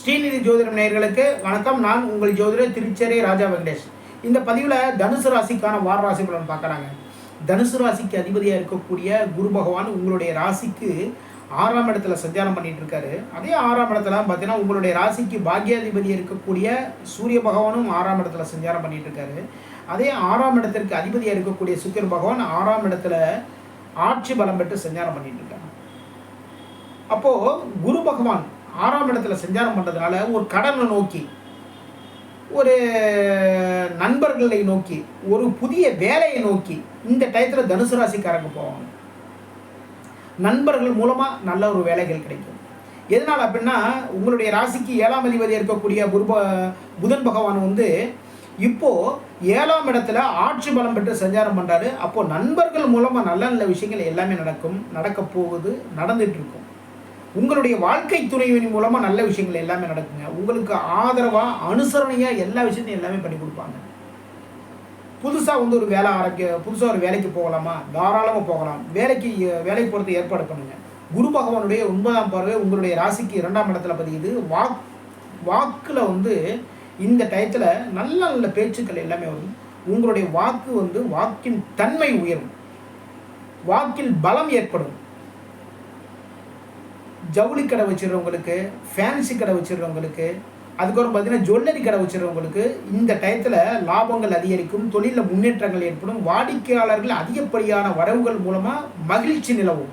ஸ்ரீநிதி ஜோதிடம் நேயர்களுக்கு வணக்கம். நான் உங்கள் ஜோதிடர் திருச்சேரி ராஜா வெங்கடேஷ். இந்த பதிவில் தனுசு ராசிக்கான வார ராசி பலன் பார்க்குறாங்க. தனுசு ராசிக்கு அதிபதியாக இருக்கக்கூடிய குரு பகவான் உங்களுடைய ராசிக்கு 6ஆம் இடத்துல சஞ்சாரம் பண்ணிட்டு இருக்காரு. அதே 6ஆம் இடத்துல பார்த்தீங்கன்னா உங்களுடைய ராசிக்கு பாக்யாதிபதி இருக்கக்கூடிய சூரிய பகவானும் 6ஆம் இடத்துல சஞ்சாரம் பண்ணிட்டு இருக்காரு. அதே 6ஆம் இடத்திற்கு அதிபதியாக இருக்கக்கூடிய சுக்கிர பகவான் 6ஆம் இடத்துல ஆட்சி பலம் பெற்று சஞ்சாரம் பண்ணிட்டு இருக்காரு. அப்போது குரு பகவான் 6ஆம் இடத்துல சஞ்சாரம் பண்ணுறதுனால ஒரு கடனை நோக்கி, ஒரு நண்பர்களை நோக்கி, ஒரு புதிய வேலையை நோக்கி இந்த டயத்தில் தனுசு ராசிக்காரங்க போவாங்க. நண்பர்கள் மூலமாக நல்ல ஒரு வேலைகள் கிடைக்கும். எதனால் அப்படின்னா உங்களுடைய ராசிக்கு 7ஆம் அதிபதி இருக்கக்கூடிய புதன் பகவான் இப்போது 7ஆம் இடத்துல ஆட்சி பலம் பெற்று சஞ்சாரம் பண்ணுறாரு. அப்போது நண்பர்கள் மூலமாக நல்ல நல்ல விஷயங்கள் எல்லாமே நடக்க போகுது, நடந்துட்டு இருக்கும். உங்களுடைய வாழ்க்கை துணைவின் மூலமாக நல்ல விஷயங்கள் எல்லாமே நடக்குங்க. உங்களுக்கு ஆதரவாக அனுசரணையாக எல்லா விஷயத்தையும் எல்லாமே பண்ணி கொடுப்பாங்க. புதுசாக ஒரு வேலை புதுசாக ஒரு வேலைக்கு போகலாமா, தாராளமாக போகலாம். வேலைக்கு போகிறது ஏற்பாடு பண்ணுங்கள். குரு பகவானுடைய 9ஆம் பார்வை உங்களுடைய ராசிக்கு 2ஆம் இடத்துல பதியுது. வாக்கில் இந்த டயத்தில் நல்ல நல்ல பேச்சுக்கள் எல்லாமே வரும். உங்களுடைய வாக்கு வாக்கின் தன்மை உயரும், வாக்கில் பலம் ஏற்படும். ஜவுளி கடை வச்சுருவங்களுக்கு, ஃபேன்சி கடை வச்சுருவங்களுக்கு, அதுக்கப்புறம் பார்த்தீங்கன்னா ஜுவல்லரி கடை வச்சுருவங்களுக்கு இந்த டயத்தில் லாபங்கள் அதிகரிக்கும், தொழிலில் முன்னேற்றங்கள் ஏற்படும். வாடிக்கையாளர்கள் அதிகப்படியான வரவுகள் மூலமாக மகிழ்ச்சி நிலவும்.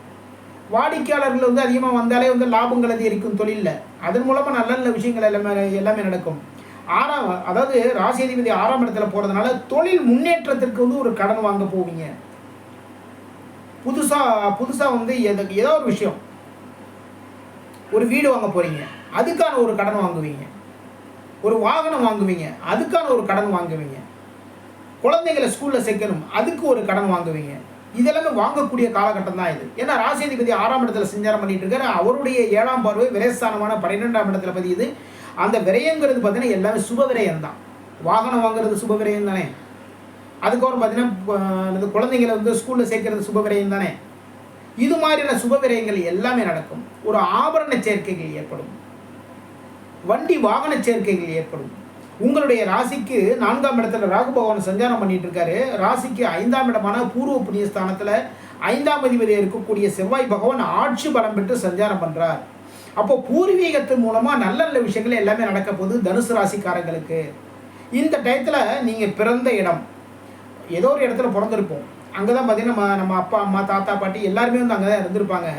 வாடிக்கையாளர்கள் அதிகமாக வந்தாலே லாபங்கள் அதிகரிக்கும் தொழிலில். அதன் மூலமாக நல்ல நல்ல விஷயங்கள் எல்லாமே நடக்கும். அதாவது ராசி அதிபதி 6ஆம் இடத்துல போகிறதுனால தொழில் முன்னேற்றத்திற்கு ஒரு கடன் வாங்க போவீங்க. புதுசாக ஏதோ ஒரு விஷயம், ஒரு வீடு வாங்க போகிறீங்க, அதுக்கான ஒரு கடன் வாங்குவீங்க. ஒரு வாகனம் வாங்குவீங்க, அதுக்கான ஒரு கடன் வாங்குவீங்க. குழந்தைகளை ஸ்கூலில் சேர்க்கணும், அதுக்கு ஒரு கடன் வாங்குவீங்க. இதெல்லாமே வாங்கக்கூடிய காலகட்டம் தான் இது. ஏன்னா ராசியாதிபதி 6ஆம் இடத்துல சஞ்சாரம் பண்ணிட்டு இருக்காரு. அவருடைய 7ஆம் பார்வை விரயஸ்தானமான 12ஆம் இடத்துல பதியுது. அந்த விரயங்கிறது பார்த்தீங்கன்னா எல்லாமே சுப விரயம் தான். வாகனம் வாங்குறது சுப விரயம் தானே. அதுக்கப்புறம் பார்த்தீங்கன்னா குழந்தைங்களை ஸ்கூலில் சேர்க்கறது சுப விரயம் தானே. இது மாதிரியான சுப விரயங்கள் எல்லாமே நடக்கும். ஒரு ஆபரண சேர்க்கைகள் ஏற்படும், வண்டி வாகன சேர்க்கைகள் ஏற்படும். உங்களுடைய ராசிக்கு 4ஆம் இடத்துல ராகு பகவான் சஞ்சாரம் பண்ணிட்டு இருக்காரு. ராசிக்கு 5ஆம் இடமான பூர்வ புண்ணியஸ்தானத்தில் 5ஆம் அதிபதி இருக்கக்கூடிய செவ்வாய் பகவான் ஆட்சி பலம் பெற்று சஞ்சாரம் பண்ணுறார். அப்போ பூர்வீகத்தின் மூலமாக நல்ல நல்ல விஷயங்கள் எல்லாமே நடக்க போகுது தனுசு ராசிக்காரங்களுக்கு. இந்த டயத்தில் நீங்கள் பிறந்த இடம், ஏதோ ஒரு இடத்துல பிறந்திருப்போம். அங்கே தான் பார்த்தீங்கன்னா நம்ம அப்பா அம்மா தாத்தா பாட்டி எல்லாருமே அங்கே தான் இருந்திருப்பாங்க.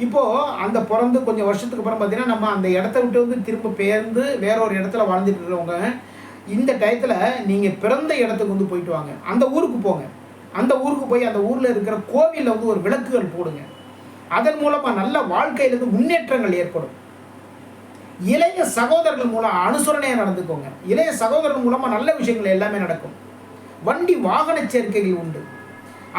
இப்போது அந்த பிறந்து கொஞ்சம் வருஷத்துக்கு அப்புறம் பார்த்தீங்கன்னா நம்ம அந்த இடத்த விட்டு திரும்ப பெயர்ந்து வேற ஒரு இடத்துல வாழ்ந்துட்டு இருக்கிறவங்க இந்த டயத்தில் நீங்கள் பிறந்த இடத்துக்கு போயிட்டு வாங்க. அந்த ஊருக்கு போங்க. அந்த ஊருக்கு போய் அந்த ஊரில் இருக்கிற கோவிலில் ஒரு விளக்குகள் போடுங்க. அதன் மூலமாக நல்ல வாழ்க்கையிலேருந்து முன்னேற்றங்கள் ஏற்படும். இளைய சகோதரர்கள் மூலம் அனுசரணையாக நடந்துக்கோங்க. இளைய சகோதரர்கள் மூலமாக நல்ல விஷயங்கள் எல்லாமே நடக்கும். வண்டி வாகன சேர்க்கைகள் உண்டு.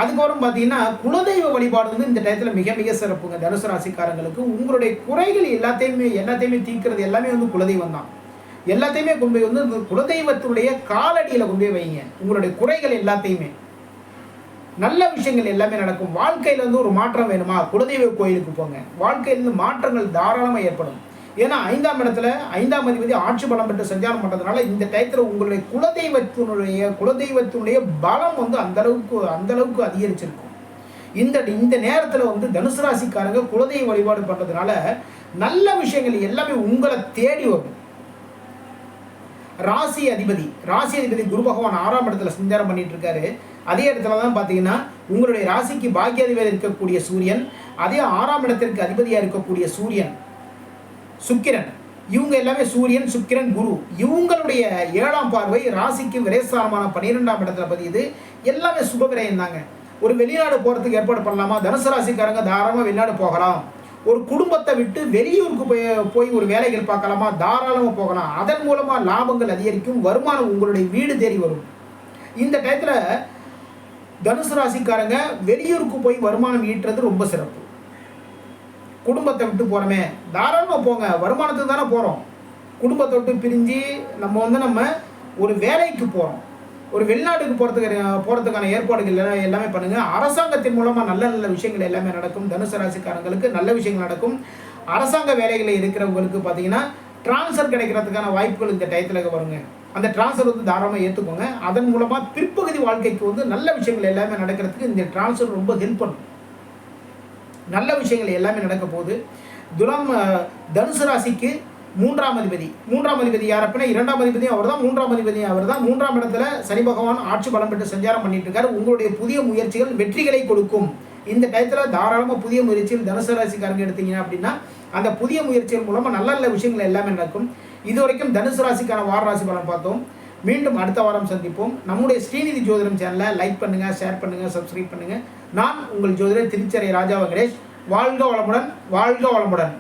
அதுக்கப்புறம் பார்த்தீங்கன்னா குலதெய்வ வழிபாடு இந்த டயத்தில் மிக மிக சிறப்புங்க தனுசு ராசிக்காரங்களுக்கு. உங்களுடைய குறைகள் எல்லாத்தையுமே தீர்க்கிறது எல்லாமே குலதெய்வம் தான். எல்லாத்தையுமே கொண்டு போய் குலதெய்வத்துடைய காலடியில் கொண்டு போய் வைங்க. உங்களுடைய குறைகள் எல்லாத்தையுமே, நல்ல விஷயங்கள் எல்லாமே நடக்கும். வாழ்க்கையில் ஒரு மாற்றம் வேணுமா, குலதெய்வ கோயிலுக்கு போங்க. வாழ்க்கையிலிருந்து மாற்றங்கள் தாராளமாக ஏற்படும். ஏன்னா 5ஆம் இடத்துல 5ஆம் அதிபதி ஆட்சி பலம் பெற்று சஞ்சாரம் பண்ணுறதுனால இந்த டயத்தில் உங்களுடைய குலதெய்வத்தினுடைய பலம் அந்த அளவுக்கு அதிகரிச்சிருக்கும். இந்த நேரத்தில் தனுசு ராசிக்காரங்க குலதெய்வ வழிபாடு பண்ணுறதுனால நல்ல விஷயங்கள் எல்லாமே உங்களை தேடி வரும். ராசி அதிபதி குரு பகவான் 6ஆம் இடத்துல சஞ்சாரம் பண்ணிட்டு இருக்காரு. அதே இடத்துல தான் பார்த்தீங்கன்னா உங்களுடைய ராசிக்கு பாக்யாதிபதி இருக்கக்கூடிய சூரியன், அதே 6ஆம் இடத்திற்கு அதிபதியாக இருக்கக்கூடிய சூரியன் சுக்கிரன், இவங்க எல்லாமே சூரியன் சுக்கிரன் குரு, இவங்களுடைய 7ஆம் பார்வை ராசிக்கு விரயஸ்தானமான 12ஆம் இடத்துல பதியுது. எல்லாமே சுப விரயம் தாங்க. ஒரு வெளிநாடு போகிறதுக்கு ஏற்பாடு பண்ணலாமா, தனுசு ராசிக்காரங்க தாராளமாக வெளிநாடு போகலாம். ஒரு குடும்பத்தை விட்டு வெளியூருக்கு போய் ஒரு வேலைகள் பார்க்கலாமா, தாராளமாக போகலாம். அதன் மூலமாக லாபங்கள் அதிகரிக்கும், வருமானம் உங்களுடைய வீடு தேடி வரும். இந்த டயத்தில் தனுசு ராசிக்காரங்க வெளியூருக்கு போய் வருமானம் ஈட்டுறது ரொம்ப சிறப்பு. குடும்பத்தை விட்டு போகிறோமே, தாராளமாக போங்க. வருமானத்துக்கு தானே போகிறோம். குடும்பத்தை விட்டு பிரிஞ்சு நம்ம ஒரு வேலைக்கு போகிறோம், ஒரு வெளிநாட்டுக்கு போகிறதுக்கான ஏற்பாடுகள் எல்லாமே பண்ணுங்கள். அரசாங்கத்தின் மூலமாக நல்ல நல்ல விஷயங்கள் எல்லாமே நடக்கும். தனுசு ராசிக்காரங்களுக்கு நல்ல விஷயங்கள் நடக்கும். அரசாங்க வேலைகளில் இருக்கிறவங்களுக்கு பார்த்தீங்கன்னா ட்ரான்ஸ்ஃபர் கிடைக்கிறதுக்கான வாய்ப்புகள் இந்த டயத்தில் வருங்க. அந்த ட்ரான்ஸ்ஃபர் வந்து தாராளமாக ஏற்றுக்கோங்க. அதன் மூலமாக பிற்பகுதி வாழ்க்கைக்கு வந்து நல்ல விஷயங்கள் எல்லாமே நடக்கிறதுக்கு இந்த ட்ரான்ஸ்ஃபர் ரொம்ப ஹெல்ப் பண்ணும். நல்ல விஷயங்கள் எல்லாமே நடக்க போகுது. தனுசு ராசிக்கு 3ஆம் அதிபதி யார் அப்படின்னா 2ஆம் அதிபதியும் அவர் தான், 3ஆம் அதிபதியும் அவர் தான். 3ஆம் இடத்துல சனி பகவான் ஆட்சி பலம் பெற்று சஞ்சாரம் பண்ணிட்டு இருக்காரு. உங்களுடைய புதிய முயற்சிகள் வெற்றிகளை கொடுக்கும். இந்த டயத்தில் தாராளமாக புதிய முயற்சிகள் தனுசு ராசிக்காரங்க எடுத்தீங்க அப்படின்னா அந்த புதிய முயற்சிகள் மூலமாக நல்ல நல்ல விஷயங்கள் எல்லாமே நடக்கும். இதுவரைக்கும் தனுசு ராசிக்கான வார ராசி பலன் பார்த்தோம். மீண்டும் அடுத்த வாரம் சந்திப்போம். நம்முடைய ஸ்ரீநிதி ஜோதிடம் சேனலை லைக் பண்ணுங்கள், ஷேர் பண்ணுங்கள், சப்ஸ்கிரைப் பண்ணுங்கள். நான் உங்கள் ஜோதிடர் திருச்செரை ராஜா வெங்கடேஷ். வாழ்க வளமுடன், வாழ்க வளமுடன்.